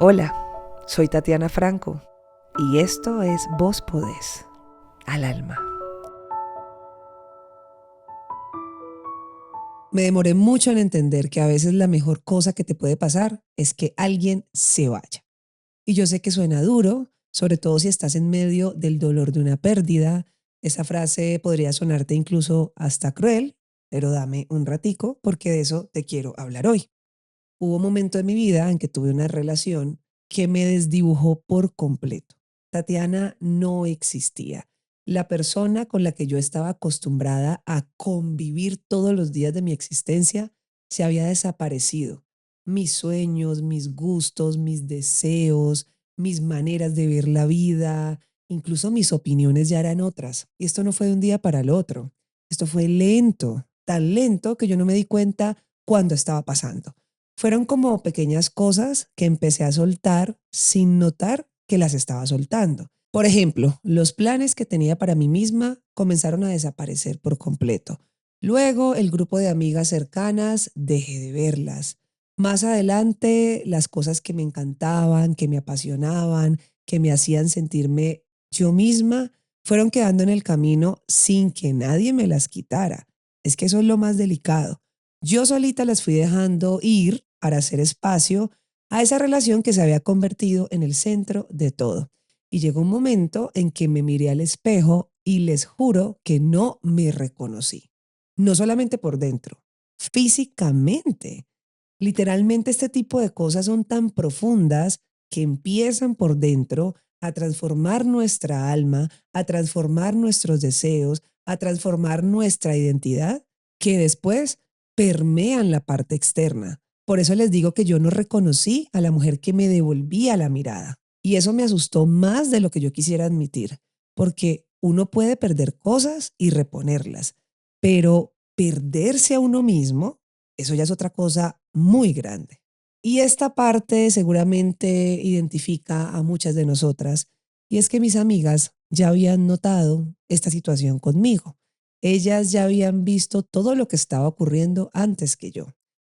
Hola, soy Tatiana Franco y esto es Vos Podés, al alma. Me demoré mucho en entender que a veces la mejor cosa que te puede pasar es que alguien se vaya. Y yo sé que suena duro, sobre todo si estás en medio del dolor de una pérdida. Esa frase podría sonarte incluso hasta cruel, pero dame un ratico porque de eso te quiero hablar hoy. Hubo un momento de mi vida en que tuve una relación que me desdibujó por completo. Tatiana no existía. La persona con la que yo estaba acostumbrada a convivir todos los días de mi existencia se había desaparecido. Mis sueños, mis gustos, mis deseos, mis maneras de ver la vida, incluso mis opiniones ya eran otras. Y esto no fue de un día para el otro. Esto fue lento, tan lento que yo no me di cuenta cuándo estaba pasando. Fueron como pequeñas cosas que empecé a soltar sin notar que las estaba soltando. Por ejemplo, los planes que tenía para mí misma comenzaron a desaparecer por completo. Luego, el grupo de amigas cercanas, dejé de verlas. Más adelante, las cosas que me encantaban, que me apasionaban, que me hacían sentirme yo misma, fueron quedando en el camino sin que nadie me las quitara. Es que eso es lo más delicado. Yo solita las fui dejando ir para hacer espacio a esa relación que se había convertido en el centro de todo. Y llegó un momento en que me miré al espejo y les juro que no me reconocí. No solamente por dentro, físicamente. Literalmente este tipo de cosas son tan profundas que empiezan por dentro a transformar nuestra alma, a transformar nuestros deseos, a transformar nuestra identidad, que después permean la parte externa. Por eso les digo que yo no reconocí a la mujer que me devolvía la mirada. Y eso me asustó más de lo que yo quisiera admitir, porque uno puede perder cosas y reponerlas, pero perderse a uno mismo, eso ya es otra cosa muy grande. Y esta parte seguramente identifica a muchas de nosotras, y es que mis amigas ya habían notado esta situación conmigo. Ellas ya habían visto todo lo que estaba ocurriendo antes que yo.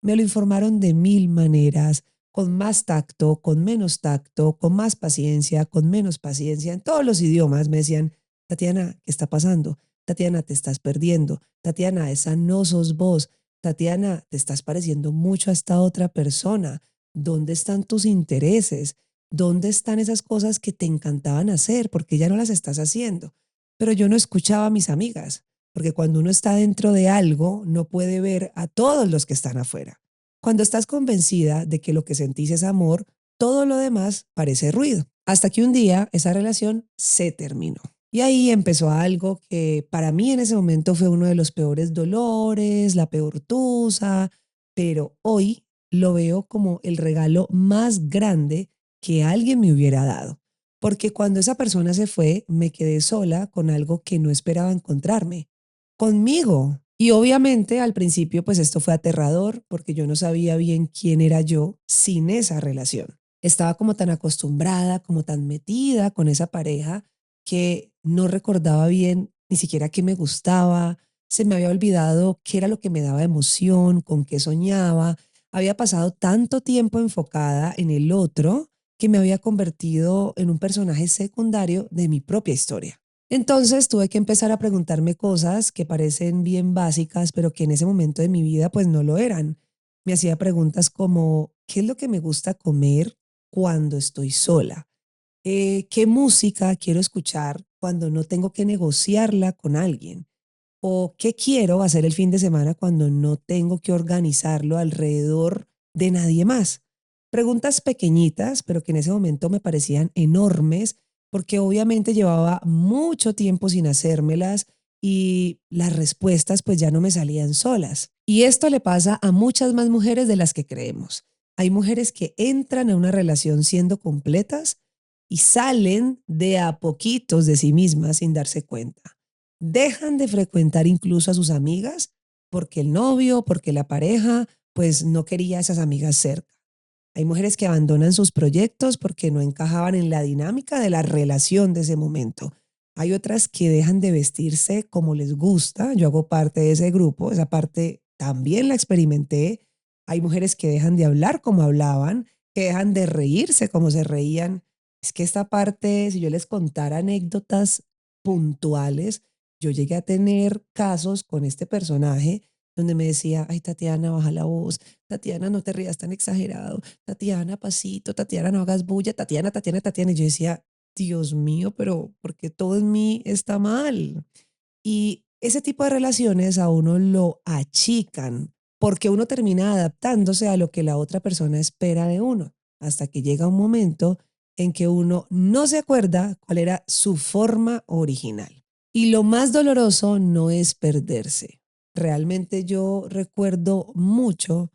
Me lo informaron de mil maneras, con más tacto, con menos tacto, con más paciencia, con menos paciencia. En todos los idiomas me decían, Tatiana, ¿qué está pasando? Tatiana, te estás perdiendo. Tatiana, esa no sos vos. Tatiana, te estás pareciendo mucho a esta otra persona. ¿Dónde están tus intereses? ¿Dónde están esas cosas que te encantaban hacer? Porque ya no las estás haciendo. Pero yo no escuchaba a mis amigas, porque cuando uno está dentro de algo, no puede ver a todos los que están afuera. Cuando estás convencida de que lo que sentís es amor, todo lo demás parece ruido. Hasta que un día esa relación se terminó. Y ahí empezó algo que para mí en ese momento fue uno de los peores dolores, la peor tusa, pero hoy lo veo como el regalo más grande que alguien me hubiera dado. Porque cuando esa persona se fue, me quedé sola con algo que no esperaba encontrarme, conmigo. Y obviamente al principio pues esto fue aterrador porque yo no sabía bien quién era yo sin esa relación. Estaba como tan acostumbrada, como tan metida con esa pareja que no recordaba bien ni siquiera qué me gustaba, se me había olvidado qué era lo que me daba emoción, con qué soñaba. Había pasado tanto tiempo enfocada en el otro que me había convertido en un personaje secundario de mi propia historia. Entonces tuve que empezar a preguntarme cosas que parecen bien básicas, pero que en ese momento de mi vida pues no lo eran. Me hacía preguntas como, ¿qué es lo que me gusta comer cuando estoy sola? ¿Qué música quiero escuchar cuando no tengo que negociarla con alguien? ¿O qué quiero hacer el fin de semana cuando no tengo que organizarlo alrededor de nadie más? Preguntas pequeñitas, pero que en ese momento me parecían enormes, porque obviamente llevaba mucho tiempo sin hacérmelas y las respuestas pues ya no me salían solas. Y esto le pasa a muchas más mujeres de las que creemos. Hay mujeres que entran a una relación siendo completas y salen de a poquitos de sí mismas sin darse cuenta. Dejan de frecuentar incluso a sus amigas porque el novio, porque la pareja, pues no quería a esas amigas cerca. Hay mujeres que abandonan sus proyectos porque no encajaban en la dinámica de la relación de ese momento. Hay otras que dejan de vestirse como les gusta. Yo hago parte de ese grupo, esa parte también la experimenté. Hay mujeres que dejan de hablar como hablaban que dejan de reírse como se reían. Es que esta parte, si yo les contara anécdotas puntuales, yo llegué a tener casos con este personaje donde me decía, ay, Tatiana, baja la voz, Tatiana, no te rías tan exagerado, Tatiana, pasito, Tatiana, no hagas bulla, Tatiana, Tatiana, Tatiana. Y yo decía, Dios mío, pero ¿por qué todo en mí está mal? Y ese tipo de relaciones a uno lo achican porque uno termina adaptándose a lo que la otra persona espera de uno, hasta que llega un momento en que uno no se acuerda cuál era su forma original. Y lo más doloroso no es perderse. Realmente yo recuerdo mucho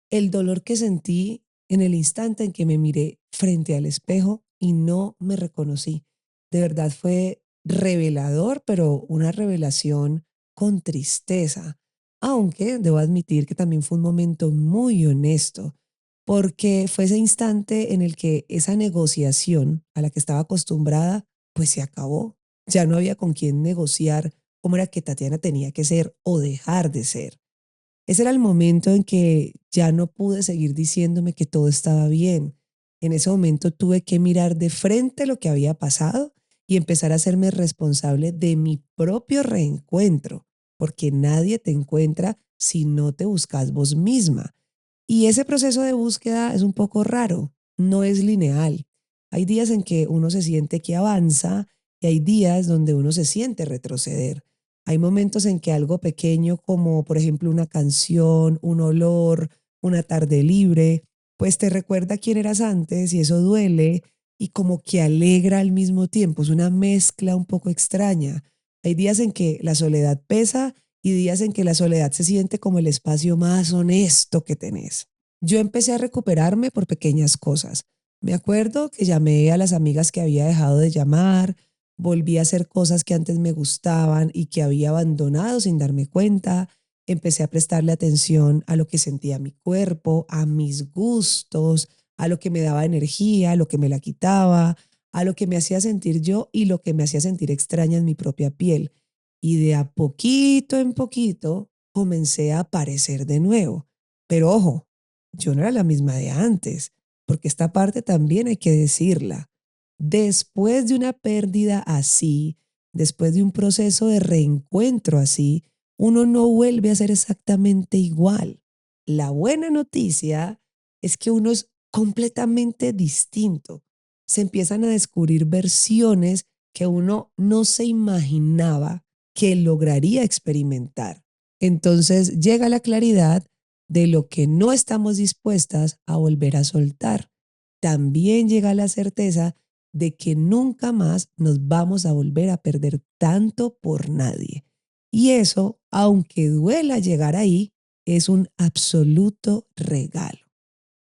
el dolor que sentí en el instante en que me miré frente al espejo y no me reconocí. De verdad fue revelador, pero una revelación con tristeza, aunque debo admitir que también fue un momento muy honesto, porque fue ese instante en el que esa negociación a la que estaba acostumbrada, pues se acabó. Ya no había con quién negociar cómo era que Tatiana tenía que ser o dejar de ser. Ese era el momento en que ya no pude seguir diciéndome que todo estaba bien. En ese momento tuve que mirar de frente lo que había pasado y empezar a hacerme responsable de mi propio reencuentro, porque nadie te encuentra si no te buscas vos misma. Y ese proceso de búsqueda es un poco raro, no es lineal. Hay días en que uno se siente que avanza y hay días donde uno se siente retroceder. Hay momentos en que algo pequeño como por ejemplo una canción, un olor, una tarde libre, pues te recuerda quién eras antes y eso duele y como que alegra al mismo tiempo. Es una mezcla un poco extraña. Hay días en que la soledad pesa y días en que la soledad se siente como el espacio más honesto que tenés. Yo empecé a recuperarme por pequeñas cosas. Me acuerdo que llamé a las amigas que había dejado de llamar, volví a hacer cosas que antes me gustaban y que había abandonado sin darme cuenta. Empecé a prestarle atención a lo que sentía mi cuerpo, a mis gustos, a lo que me daba energía, a lo que me la quitaba, a lo que me hacía sentir yo y lo que me hacía sentir extraña en mi propia piel. Y de a poquito en poquito comencé a aparecer de nuevo. Pero ojo, yo no era la misma de antes, porque esta parte también hay que decirla. Después de una pérdida así, después de un proceso de reencuentro así, uno no vuelve a ser exactamente igual. La buena noticia es que uno es completamente distinto. Se empiezan a descubrir versiones que uno no se imaginaba que lograría experimentar. Entonces llega la claridad de lo que no estamos dispuestas a volver a soltar. También llega la certeza de que nunca más nos vamos a volver a perder tanto por nadie. Y eso, aunque duela llegar ahí, es un absoluto regalo.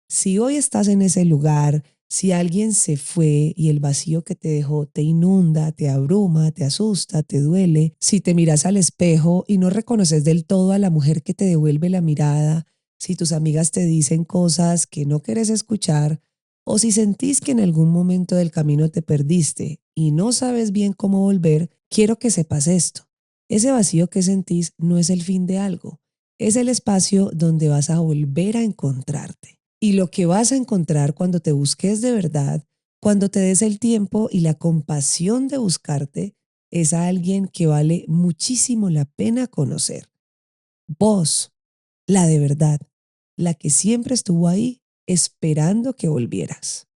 Si hoy estás en ese lugar, si alguien se fue y el vacío que te dejó te inunda, te abruma, te asusta, te duele, si te miras al espejo y no reconoces del todo a la mujer que te devuelve la mirada, si tus amigas te dicen cosas que no quieres escuchar, o si sentís que en algún momento del camino te perdiste y no sabes bien cómo volver, quiero que sepas esto. Ese vacío que sentís no es el fin de algo, es el espacio donde vas a volver a encontrarte. Y lo que vas a encontrar cuando te busques de verdad, cuando te des el tiempo y la compasión de buscarte, es a alguien que vale muchísimo la pena conocer. Vos, la de verdad, la que siempre estuvo ahí esperando que volvieras.